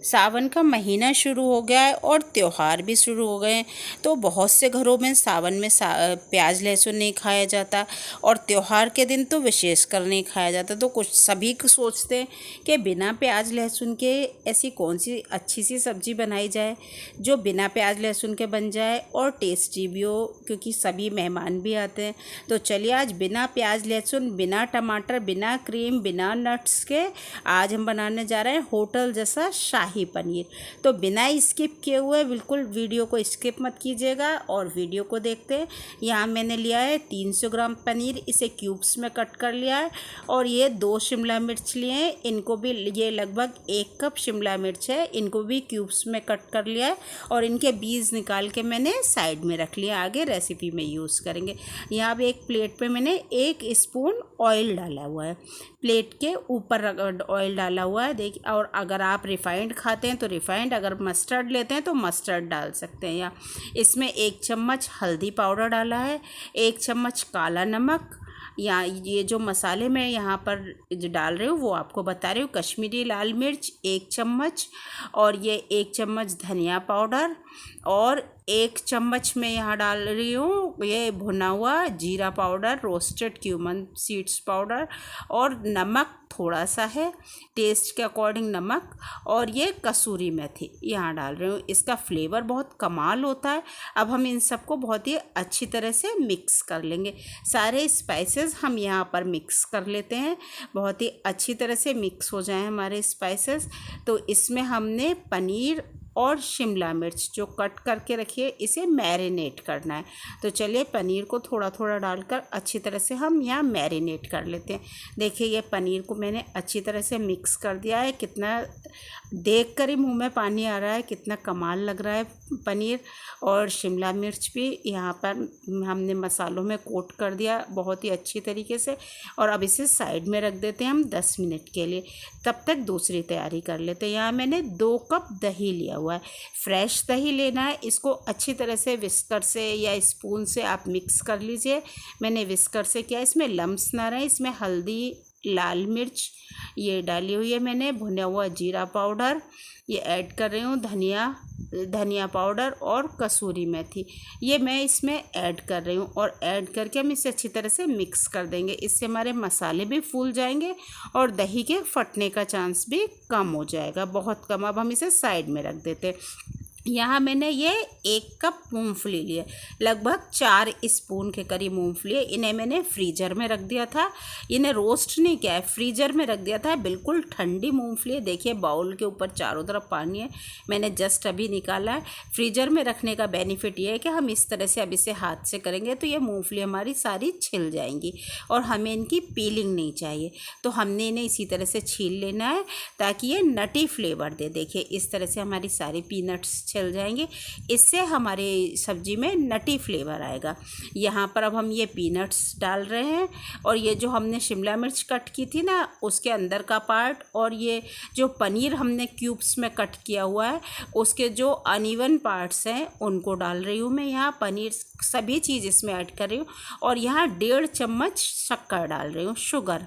सावन का महीना शुरू हो गया है और त्योहार भी शुरू हो गए हैं। तो बहुत से घरों में सावन में प्याज लहसुन नहीं खाया जाता और त्योहार के दिन तो विशेषकर नहीं खाया जाता। तो कुछ सभी सोचते हैं कि बिना प्याज लहसुन के ऐसी कौन सी अच्छी सी सब्ज़ी बनाई जाए जो बिना प्याज लहसुन के बन जाए और टेस्टी भी हो, क्योंकि सभी मेहमान भी आते हैं। तो चलिए आज बिना प्याज लहसुन, बिना टमाटर, बिना क्रीम, बिना नट्स के आज हम बनाने जा रहे हैं होटल जैसा शाही पनीर। तो बिना स्किप किए हुए बिल्कुल वीडियो को स्किप मत कीजिएगा और वीडियो को देखते हैं। यहाँ मैंने लिया है 300 ग्राम पनीर, इसे क्यूब्स में कट कर लिया है। और ये 2 शिमला मिर्च लिए हैं, इनको भी, ये लगभग 1 कप शिमला मिर्च है, इनको भी क्यूब्स में कट कर लिया है और इनके बीज निकाल के मैंने साइड में रख लिया, आगे रेसिपी में यूज़ करेंगे। यहाँ पे एक प्लेट पे मैंने 1 स्पून ऑयल डाला हुआ है, प्लेट के ऊपर ऑयल डाला हुआ है देखिए। और अगर आप रिफाइंड खाते हैं तो रिफाइंड, अगर मस्टर्ड लेते हैं तो मस्टर्ड डाल सकते हैं। या इसमें 1 चम्मच हल्दी पाउडर डाला है, 1 चम्मच काला नमक, या ये जो मसाले मैं यहाँ पर जो डाल रही हूँ वो आपको बता रही हूँ। कश्मीरी लाल मिर्च 1 चम्मच और ये 1 चम्मच धनिया पाउडर और 1 चम्मच मैं यहाँ डाल रही हूँ ये भुना हुआ जीरा powder, roasted cumin seeds powder, और नमक थोड़ा सा है, टेस्ट के अकॉर्डिंग नमक, और ये कसूरी मेथी यहाँ डाल रही हूँ। इसका फ्लेवर बहुत कमाल होता है। अब हम इन सबको बहुत ही अच्छी तरह से मिक्स कर लेंगे। सारे स्पाइसेस हम यहाँ पर मिक्स कर लेते हैं, बहुत ही अच्छी तरह से मिक्स हो जाएं हमारे स्पाइसेस। तो इसमें हमने पनीर और शिमला मिर्च जो कट करके रखिए, इसे मैरिनेट करना है। तो चलिए पनीर को थोड़ा थोड़ा डालकर अच्छी तरह से हम यहाँ मैरिनेट कर लेते हैं। देखिए ये पनीर को मैंने अच्छी तरह से मिक्स कर दिया है। कितना देखकर ही मुंह में पानी आ रहा है, कितना कमाल लग रहा है पनीर। और शिमला मिर्च भी यहाँ पर हमने मसालों में कोट कर दिया बहुत ही अच्छी तरीके से। और अब इसे साइड में रख देते हैं हम 10 मिनट के लिए। तब तक दूसरी तैयारी कर लेते हैं। यहाँ मैंने 2 कप दही लिया हुआ है, फ्रेश दही लेना है। इसको अच्छी तरह से विस्कर से या स्पून से आप मिक्स कर लीजिए। मैंने विस्कर से किया, इसमें लम्स ना रहे। इसमें हल्दी, लाल मिर्च ये डाली हुई है मैंने, भुना हुआ जीरा पाउडर ये ऐड कर रही हूँ, धनिया पाउडर और कसूरी मेथी ये मैं इसमें ऐड कर रही हूँ। और ऐड करके हम इसे अच्छी तरह से मिक्स कर देंगे। इससे हमारे मसाले भी फूल जाएंगे और दही के फटने का चांस भी कम हो जाएगा, बहुत कम। अब हम इसे साइड में रख देते हैं। यहाँ मैंने ये 1 कप मूंगफली लिए, लगभग 4 स्पून के करीब मूंगफली। इन्हें मैंने फ्रीजर में रख दिया था, इन्हें रोस्ट नहीं किया है, फ्रीजर में रख दिया था। बिल्कुल ठंडी मूंगफली है, देखिए बाउल के ऊपर चारों तरफ पानी है, मैंने जस्ट अभी निकाला है। फ्रीजर में रखने का बेनिफिट ये है कि हम इस तरह से अब इसे हाथ से करेंगे तो ये मूँगफली हमारी सारी छिल जाएंगी और हमें इनकी पीलिंग नहीं चाहिए। तो हमने इन्हें इसी तरह से छील लेना है ताकि ये नटी फ्लेवर दे। देखिए इस तरह से हमारी सारी पीनट्स छिल जाएंगे, इससे हमारी सब्जी में नटी फ्लेवर आएगा। यहाँ पर अब हम ये पीनट्स डाल रहे हैं और ये जो हमने शिमला मिर्च कट की थी ना उसके अंदर का पार्ट, और ये जो पनीर हमने क्यूब्स में कट किया हुआ है उसके जो अनइवन पार्ट्स हैं उनको डाल रही हूँ मैं। यहाँ पनीर सभी चीज़ इसमें ऐड कर रही हूँ। और यहाँ 1.5 चम्मच शक्कर डाल रही हूँ, शुगर,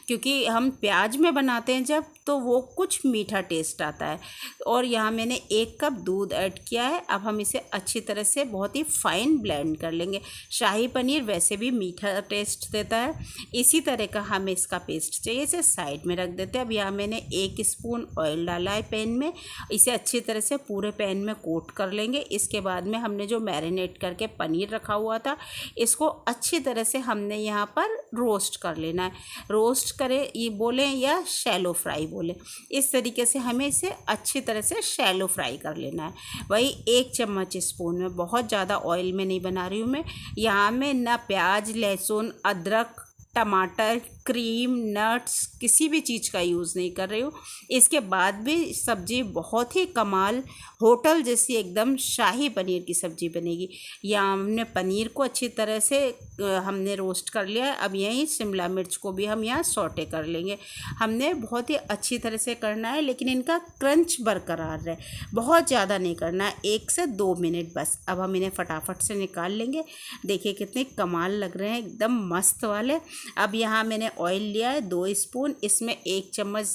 क्योंकि हम प्याज में बनाते हैं जब तो वो कुछ मीठा टेस्ट आता है। और यहाँ मैंने 1 कप दूध ऐड किया है। अब हम इसे अच्छी तरह से बहुत ही फाइन ब्लेंड कर लेंगे। शाही पनीर वैसे भी मीठा टेस्ट देता है, इसी तरह का हमें इसका पेस्ट चाहिए। इसे साइड में रख देते हैं। अब यहाँ मैंने 1 स्पून ऑयल डाला है पैन में, इसे अच्छी तरह से पूरे पैन में कोट कर लेंगे। इसके बाद में हमने जो मैरिनेट करके पनीर रखा हुआ था इसको अच्छी तरह से हमने यहाँ पर रोस्ट कर लेना है। रोस्ट करें ये बोलें या शैलो फ्राई बोले, इस तरीके से हमें इसे अच्छी तरह से शैलो फ्राई कर लेना है। वही 1 चम्मच स्पून में, बहुत ज़्यादा ऑयल में नहीं बना रही हूँ मैं। यहाँ में ना प्याज, लहसुन, अदरक, टमाटर, क्रीम, नट्स किसी भी चीज़ का यूज़ नहीं कर रही हूँ। इसके बाद भी सब्ज़ी बहुत ही कमाल होटल जैसी एकदम शाही पनीर की सब्ज़ी बनेगी। यहाँ हमने पनीर को अच्छी तरह से हमने रोस्ट कर लिया है। अब यहीं शिमला मिर्च को भी हम यहाँ सौटे कर लेंगे। हमने बहुत ही अच्छी तरह से करना है, लेकिन इनका क्रंच बरकरार रहे, बहुत ज़्यादा नहीं करना है, 1 से 2 मिनट बस। अब हम इन्हें फटाफट से निकाल लेंगे। देखिए कितने कमाल लग रहे हैं, एकदम मस्त वाले। अब यहाँ मैंने ऑयल लिया है 2 स्पून, इसमें 1 चम्मच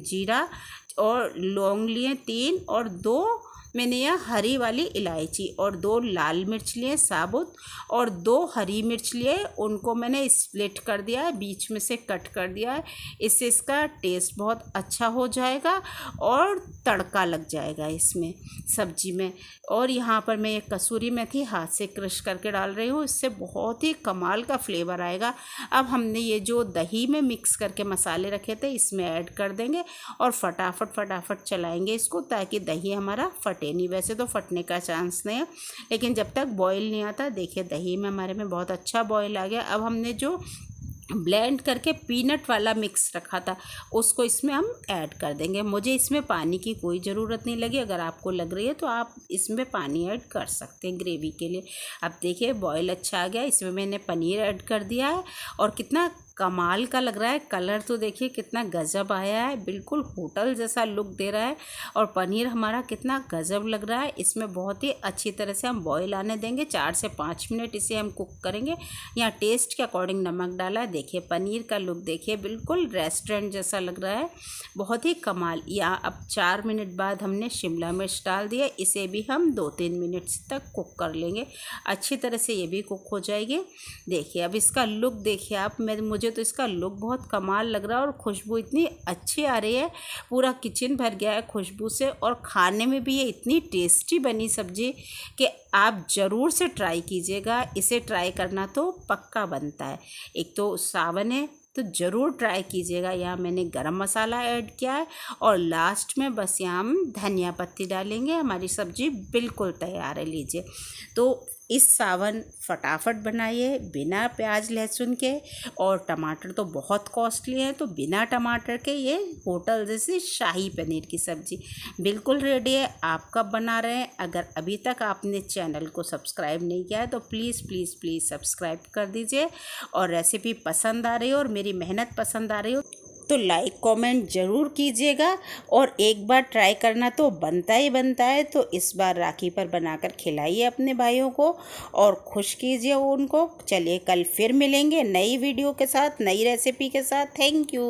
जीरा और लौंग लिए 3 और 2 मैंने यह हरी वाली इलायची और 2 लाल मिर्च लिए साबुत और 2 हरी मिर्च लिए, उनको मैंने स्प्लिट कर दिया है, बीच में से कट कर दिया है। इससे इसका टेस्ट बहुत अच्छा हो जाएगा और तड़का लग जाएगा इसमें सब्जी में। और यहाँ पर मैं एक कसूरी मेथी हाथ से क्रश करके डाल रही हूँ, इससे बहुत ही कमाल का फ्लेवर आएगा। अब हमने ये जो दही में मिक्स करके मसाले रखे थे इसमें ऐड कर देंगे और फटाफट चलाएंगे इसको, ताकि दही हमारा फटे नहीं। वैसे तो फटने का चांस नहीं है, लेकिन जब तक बॉईल नहीं आता, देखिए दही में हमारे में बहुत अच्छा बॉईल आ गया। अब हमने जो ब्लेंड करके पीनट वाला मिक्स रखा था उसको इसमें हम ऐड कर देंगे। मुझे इसमें पानी की कोई ज़रूरत नहीं लगी, अगर आपको लग रही है तो आप इसमें पानी ऐड कर सकते हैं ग्रेवी के लिए। अब देखिए बॉईल अच्छा आ गया, इसमें मैंने पनीर ऐड कर दिया है और कितना कमाल का लग रहा है। कलर तो देखिए कितना गजब आया है, बिल्कुल होटल जैसा लुक दे रहा है। और पनीर हमारा कितना गजब लग रहा है। इसमें बहुत ही अच्छी तरह से हम बॉईल आने देंगे, 4 से 5 मिनट इसे हम कुक करेंगे। यहाँ टेस्ट के अकॉर्डिंग नमक डाला है। देखिए पनीर का लुक देखिए, बिल्कुल रेस्टोरेंट जैसा लग रहा है, बहुत ही कमाल। यहाँ अब 4 मिनट बाद हमने शिमला मिर्च डाल दिया, इसे भी हम 2-3 मिनट तक कुक कर लेंगे। अच्छी तरह से ये भी कुक हो जाएगी। देखिए अब इसका लुक देखिए आप, मुझे तो इसका लुक बहुत कमाल लग रहा है और खुशबू इतनी अच्छी आ रही है, पूरा किचन भर गया है खुशबू से। और खाने में भी ये इतनी टेस्टी बनी सब्जी कि आप ज़रूर से ट्राई कीजिएगा। इसे ट्राई करना तो पक्का बनता है। एक तो सावन है तो ज़रूर ट्राई कीजिएगा। यहाँ मैंने गरम मसाला ऐड किया है और लास्ट में बस यहाँ हम धनिया पत्ती डालेंगे। हमारी सब्ज़ी बिल्कुल तैयार है। लीजिए तो इस सावन फटाफट बनाइए बिना प्याज लहसुन के। और टमाटर तो बहुत कॉस्टली है, तो बिना टमाटर के ये होटल जैसी शाही पनीर की सब्ज़ी बिल्कुल रेडी है। आप कब बना रहे हैं? अगर अभी तक आपने चैनल को सब्सक्राइब नहीं किया है तो प्लीज़ सब्सक्राइब कर दीजिए। और रेसिपी पसंद आ रही हो और मेरी मेहनत पसंद आ रही हो तो लाइक कमेंट ज़रूर कीजिएगा। और एक बार ट्राई करना तो बनता ही बनता है। तो इस बार राखी पर बनाकर खिलाइए अपने भाइयों को और खुश कीजिए उनको। चलिए कल फिर मिलेंगे नई वीडियो के साथ, नई रेसिपी के साथ। Thank you.